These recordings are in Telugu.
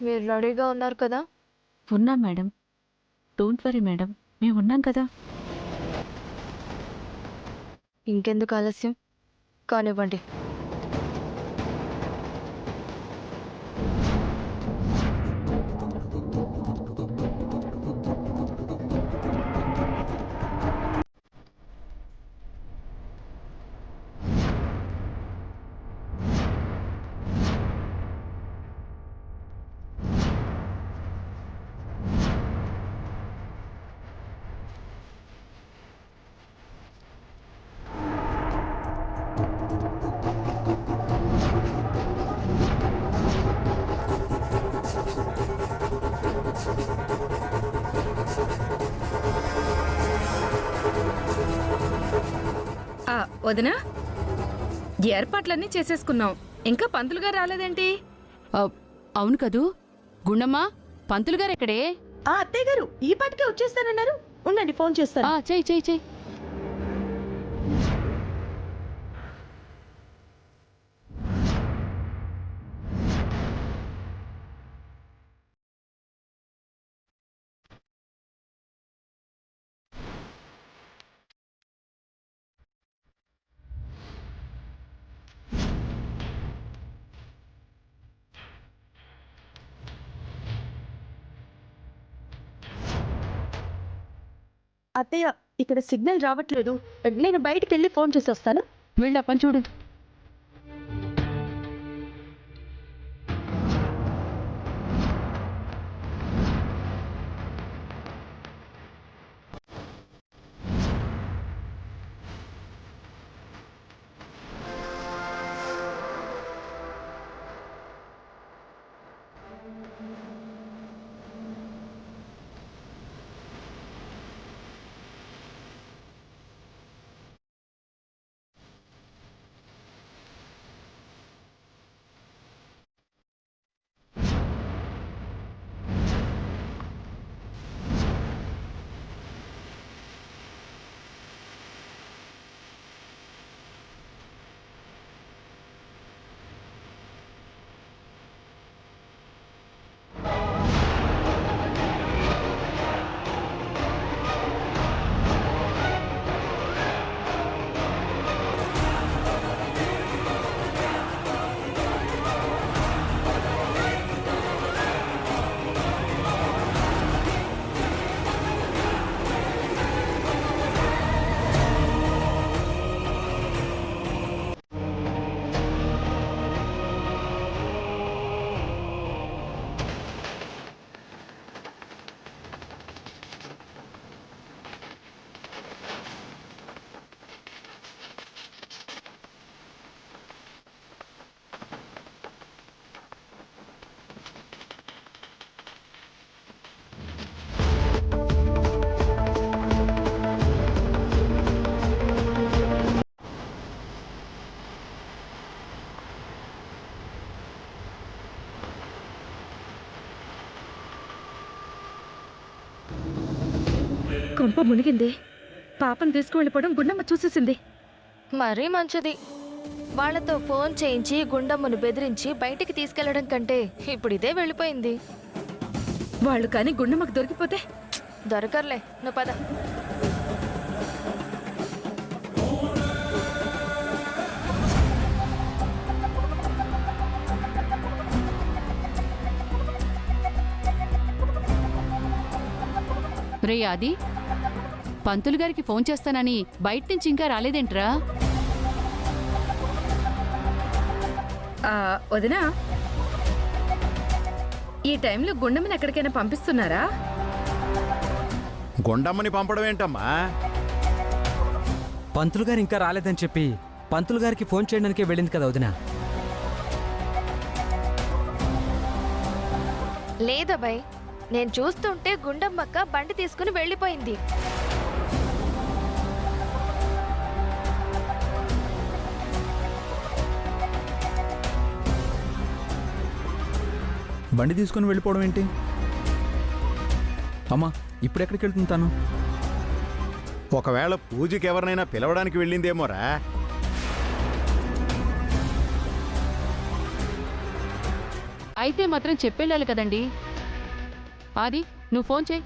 మీరు రెడీగా ఉన్నారు కదా? ఉన్నాం మేడం. డోంట్ వరీ మేడం, మేము ఉన్నాం కదా. ఇంకెందుకు ఆలస్యం, కానివ్వండి. వదినా, ఏర్పాట్లన్నీ చేసేసుకున్నాం. ఇంకా పంతులు గారు రాలేదేంటి? అవును కదూ. గుండమ్మ, పంతులు గారు ఎక్కడే? అత్తయ్య గారు ఈ పాటికే వచ్చేస్తానన్నారు. ఉండండి, ఫోన్ చేస్తాను. చెయ్యి చెయ్యి చెయ్యి. అత్తయ్య, ఇక్కడ సిగ్నల్ రావట్లేదు. నేను బయటికి వెళ్ళి ఫోన్ చేసి వస్తాను. వెళ్ళి ఆ పని చూడు. కొంప మునిగింది. పాపం తీసుకువెళ్ళిపోవడం గుండమ్మ చూసేసింది. మరీ మంచిది. వాళ్లతో ఫోన్ చేయించి గుండమ్మను బెదిరించి బయటికి తీసుకెళ్లడం కంటే ఇప్పుడు ఇదే వెళ్ళిపోయింది. వాళ్ళు కానీ గుండమ్మకు దొరికిపోతే? దొరకర్లే, నువ్వు పద. రే ఆది, పంతులు గారికి ఫోన్ చేస్తానని బయట నుంచి ఇంకా రాలేదేంట్రా? వదినా, ఈ టైంలో గుండమ్మని ఎక్కడికైనా పంపిస్తున్నారా? గుండమ్మని పంపడం ఏంటమ్మా? పంతులు గారు ఇంకా రాలేదని చెప్పి పంతులు గారికి ఫోన్ చేయడానికే వెళ్ళింది కదా వదినా. లేదబ్బాయ్, నేను చూస్తుంటే గుండమ్మక్క బండి తీసుకుని వెళ్ళిపోయింది. బండి తీసుకుని వెళ్ళిపోవడం ఏంటి? అమ్మా, ఇప్పుడు ఎక్కడికి వెళ్తుంది తను? ఒకవేళ పూజకి ఎవరినైనా పిలవడానికి వెళ్ళిందేమోరా. అయితే మాత్రం చెప్పెళ్ళాలి కదండి. ఆది, నువ్వు ఫోన్ చేయి.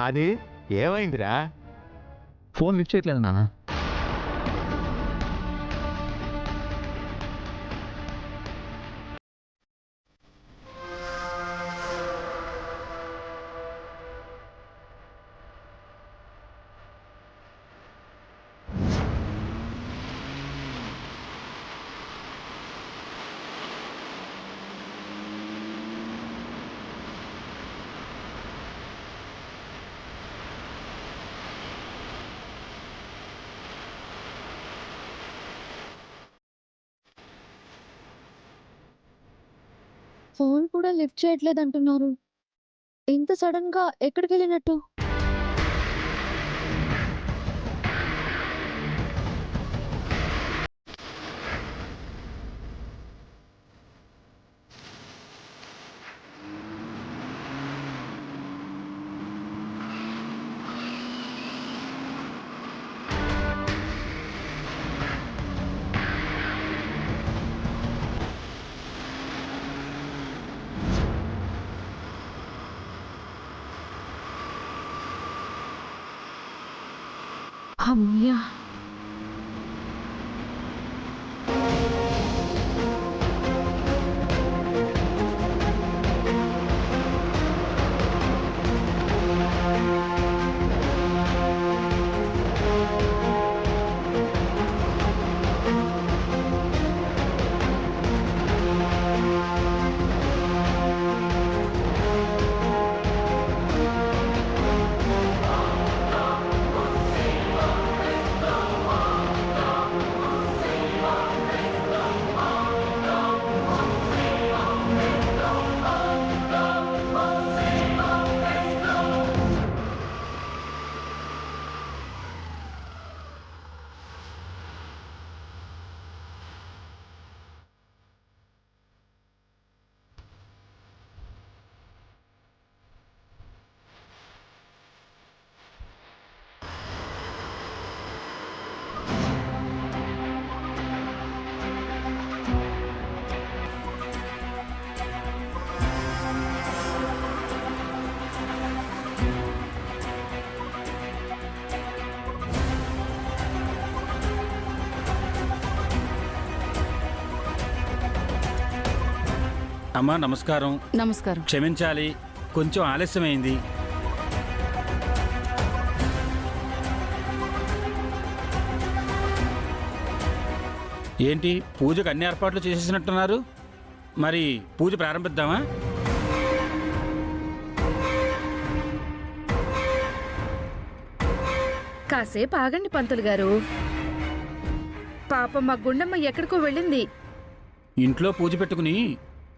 అది ఏమైందిరా? ఫోన్ లిఫ్ట్ చేయట్లేదు నాన్న. ఫోన్ కూడా లిఫ్ట్ చేయట్లేదు అంటున్నారు. ఇంత సడన్ గా ఎక్కడికి వెళ్ళినట్టు? అమ్మయ్యా, అమ్మా నమస్కారం. నమస్కారం. క్షమించాలి, కొంచెం ఆలస్యమైంది. ఏంటి, పూజకు అన్ని ఏర్పాట్లు చేసేసినట్టున్నారు? మరి పూజ ప్రారంభిద్దామా? కాసేపు ఆగండి పంతులు గారు. పాపం మా గుండమ్మ ఎక్కడికో వెళ్ళింది. ఇంట్లో పూజ పెట్టుకుని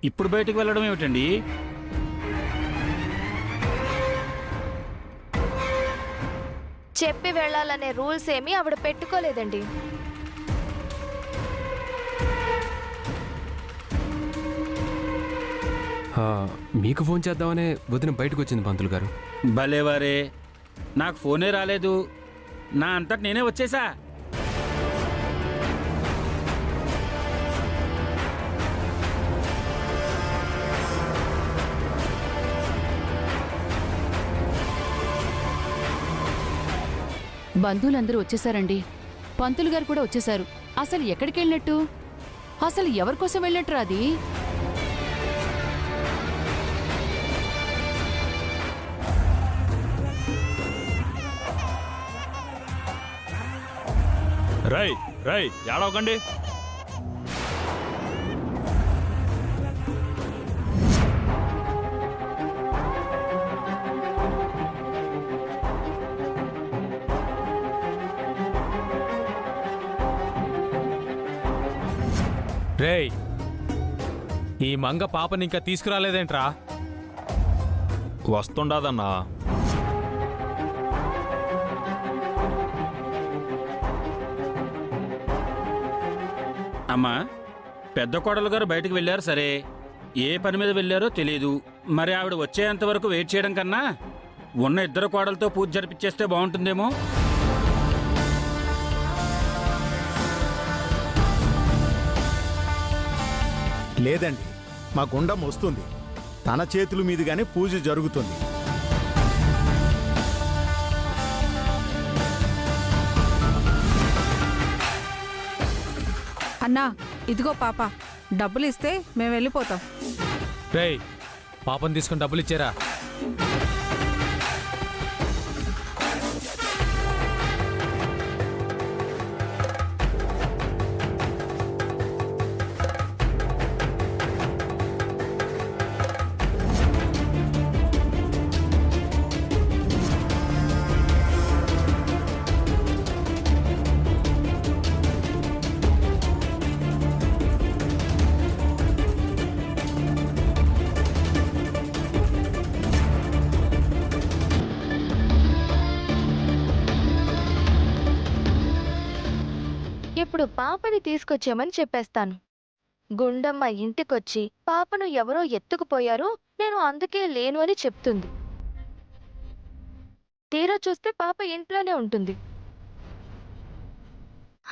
ఇప్పుడు బయటకు వెళ్ళడం ఏమిటండి? చెప్పి వెళ్ళాలనే రూల్స్ ఏమీ ఆవిడ పెట్టుకోలేదండి. మీకు ఫోన్ చేద్దామనే వదిన బయటకు వచ్చింది పంతులు గారు. భలేవారే, నాకు ఫోనే రాలేదు. నా అంతటి నేనే వచ్చేసా. బంధువులందరూ వచ్చేసారండి. పంతులు గారు కూడా వచ్చేసారు. అసలు ఎక్కడికి వెళ్ళినట్టు? అసలు ఎవరి కోసం వెళ్ళినట్టు? అది రై రై ఏడవకండి. రేయ్, ఈ మంగ పాపని ఇంకా తీసుకురాలేదేంట్రా? వస్తుండదన్నా. అమ్మా, పెద్ద కోడలు గారు బయటకు వెళ్ళారు సరే, ఏ పని మీద వెళ్ళారో తెలియదు. మరి ఆవిడ వచ్చేంత వరకు వెయిట్ చేయడం కన్నా ఉన్న ఇద్దరు కోడలతో పూజ జరిపించేస్తే బాగుంటుందేమో. లేదండి, మా గుండం వస్తుంది. తన చేతుల మీదుగానే పూజ జరుగుతుంది. అన్నా, ఇదిగో పాప, డబ్బులు ఇస్తే మేము వెళ్ళిపోతాం. రేయ్, పాపని తీసుకుని డబ్బులు ఇచ్చారా? ఇప్పుడు పాపని తీసుకొచ్చామని చెప్పేస్తాను. గుండమ్మ ఇంటికొచ్చి పాపను ఎవరో ఎత్తుకుపోయారు, నేను అందుకే లేను అని చెప్తుంది. తీరా చూస్తే పాప ఇంట్లోనే ఉంటుంది.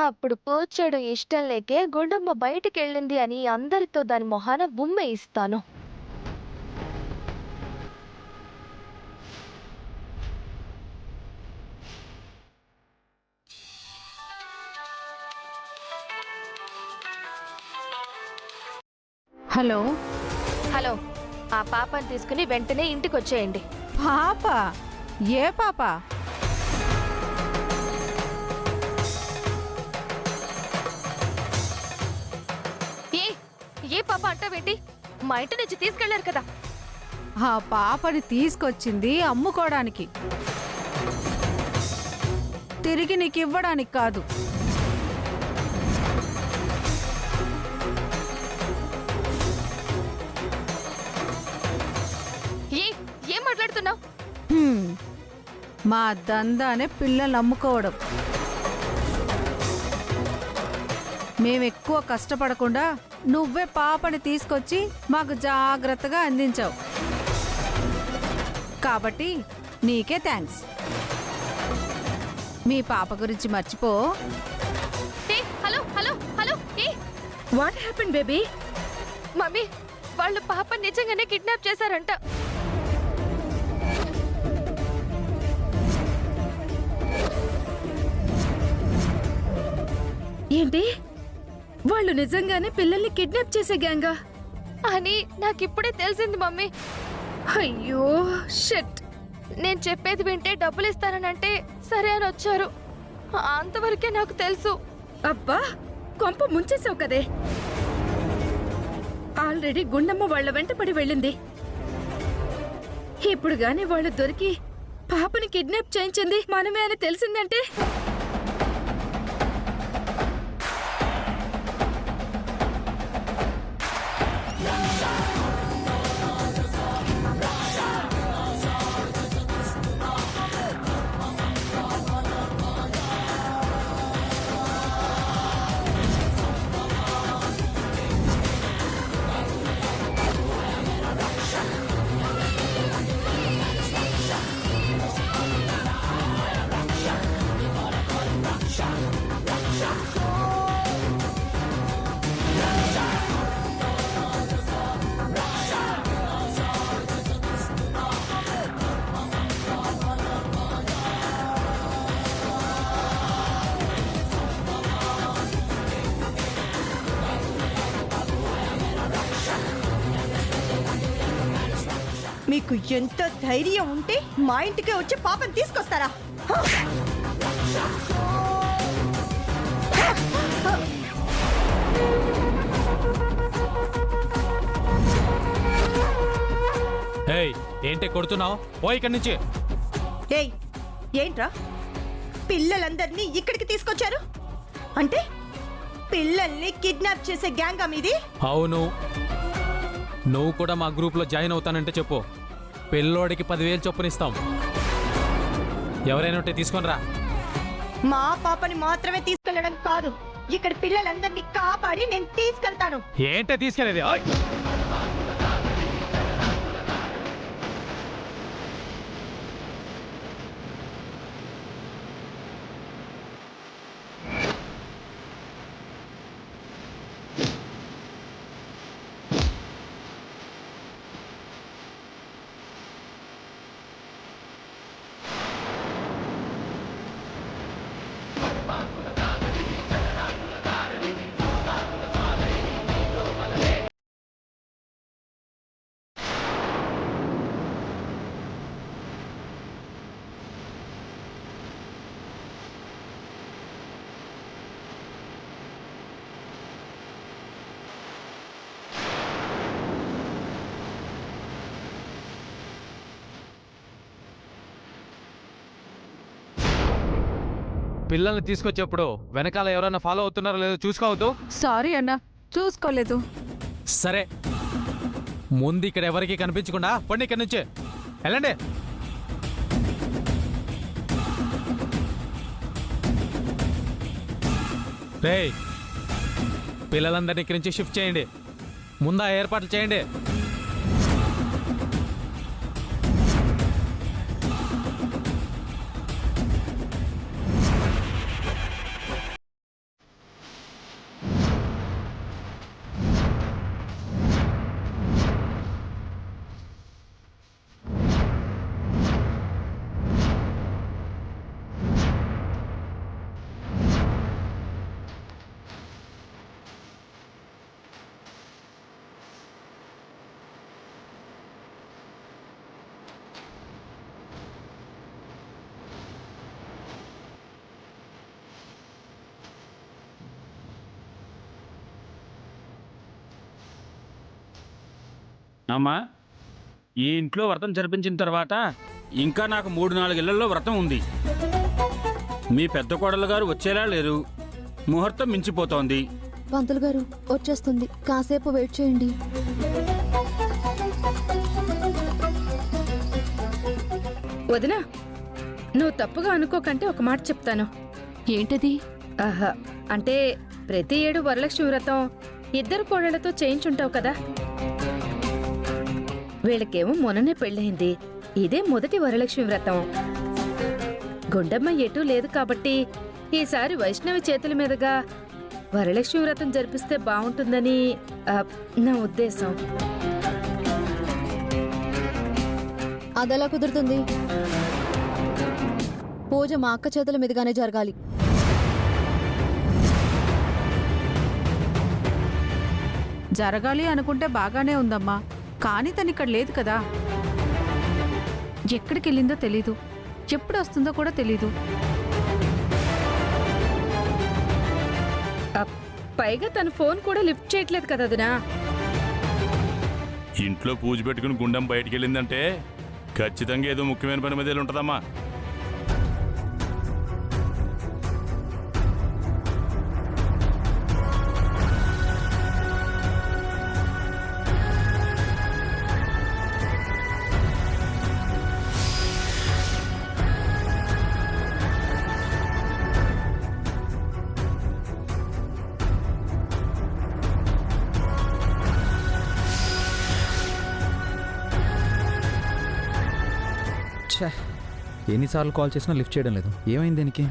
అప్పుడు పూజ చేయడం ఇష్టం లేకే గుండమ్మ బయటికెళ్ళింది అని అందరితో దాని మొహాన బొమ్మ ఇస్తాను. హలో హలో, ఆ పాపని తీసుకుని వెంటనే ఇంటికి వచ్చేయండి. పాప? ఏ పాప? ఏ పాప అంటావేంటి? మా ఇంటి నుంచి తీసుకెళ్లారు కదా. ఆ పాపని తీసుకొచ్చింది అమ్ముకోవడానికి, తిరిగి నీకు ఇవ్వడానికి కాదు. ఏం మాట్లాడుతున్నావు? మా దందానే పిల్లలు అమ్ముకోవడం. మేమెక్కువ కష్టపడకుండా నువ్వే పాపని తీసుకొచ్చి మాకు జాగ్రత్తగా అందించావు కాబట్టి నీకే థ్యాంక్స్. మీ పాప గురించి మర్చిపో. Hello hello hello, what happen baby? Mummy, వాళ్ళు పాప నిజంగానే కిడ్నాప్ చేశారంట. ఏంటి? వాళ్ళు నిజంగానే పిల్లల్ని కిడ్నాప్ చేసే గ్యాంగా అని నాకిప్పుడే తెలిసింది మమ్మీ. అయ్యో షిట్. నేను చెప్పేది వింటే డబ్బులు ఇస్తానంటే సరే అని వచ్చారు. అంతవరకే నాకు తెలుసు. అబ్బా, కొంప ముంచేసావు కదే. ఆల్రెడీ గుండమ్మ వాళ్ళ వెంట పడి వెళ్ళింది. ఇప్పుడు గాని వాళ్ళు దొరికి పాపని కిడ్నాప్ చేయించింది మనమే అని తెలిసిందంటే మీకు ఎంత ధైర్యం ఉంటే మా ఇంటికే వచ్చి పాపని తీసుకొస్తారా? ఏంటి కొడుతున్నావు? ఓ ఇక్కడి నుంచి. ఏయ్ ఏంట్రా పిల్లలందరినీ ఇక్కడికి తీసుకొచ్చారు? అంటే పిల్లల్ని కిడ్నాప్ చేసే గ్యాంగా మీది? అవును, నువ్వు కూడా మా గ్రూప్లో జాయిన్ అవుతానంటే చెప్పు, పిల్లోడికి 10,000 చొప్పునిస్తాం. ఎవరైనా ఉంటే తీసుకొని రా. మా పాపని మాత్రమే తీసుకెళ్లడం కాదు, ఇక్కడ పిల్లలందరినీ కాపాడి నేను తీసుకెళ్తాను. ఏంటే తీసుకెళ్ళేది? ఓయ్! పిల్లల్ని తీసుకొచ్చేప్పుడు వెనకాల ఎవరైనా ఫాలో అవుతున్నారో లేదో చూసుకోవద్దు. సారీ అన్న, చూసుకోలేదు. సరే, ముందు ఇక్కడ ఎవరికి కనిపించకుండా పండి ఇక్కడి నుంచి వెళ్ళండి. రేయ్, పిల్లలందరినీ ఇక్కడి నుంచి షిఫ్ట్ చేయండి. ముందా ఏర్పాట్లు చేయండి. అమ్మా, ఈ ఇంట్లో వ్రతం జరిపించిన తర్వాత ఇంకా నాకు 3-4 ఇళ్లలో వ్రతం ఉంది. మీ పెద్ద కోడలు గారు వచ్చేలా లేరు, ముహూర్తం మించిపోతోంది. పంతులు గారు వచ్చేస్తుంది, కాసేపు వెయిట్ చేయండి. వదినా, నువ్వు తప్పుగా అనుకోకంటే ఒక మాట చెప్తాను. ఏంటది? ఆహా, అంటే ప్రతి ఏడు వరలక్ష్మి వ్రతం 2 కోడళ్లతో చేయించుంటావు కదా. వీళ్ళకేమో మొన్ననే పెళ్ళయింది, ఇదే మొదటి వరలక్ష్మి వ్రతం. గుండమ్మ ఎటూ లేదు కాబట్టి ఈసారి వైష్ణవి చేతుల మీదుగా వరలక్ష్మి వ్రతం జరిపిస్తే బాగుంటుందని నా ఉద్దేశం. అదెలా కుదురుతుంది? పూజ మా అక్క చేతుల మీదుగానే జరగాలి. జరగాలి అనుకుంటే బాగానే ఉందమ్మా, కానీ తను ఇక్కడ లేదు కదా. ఎక్కడికి వెళ్ళిందో తెలీదు, ఎప్పుడు వస్తుందో కూడా తెలీదు. పైగా తన ఫోన్ కూడా లిఫ్ట్ చేయట్లేదు కదా వదినా. ఇంట్లో పూజ పెట్టుకుని గుండం బయటికి వెళ్ళిందంటే ఖచ్చితంగా ఏదో ముఖ్యమైన పని మీద ఉంటుందమ్మా. ఎన్నిసార్లు కాల్ చేసినా లిఫ్ట్ చేయడం లేదు, ఏమైంది దీనికి?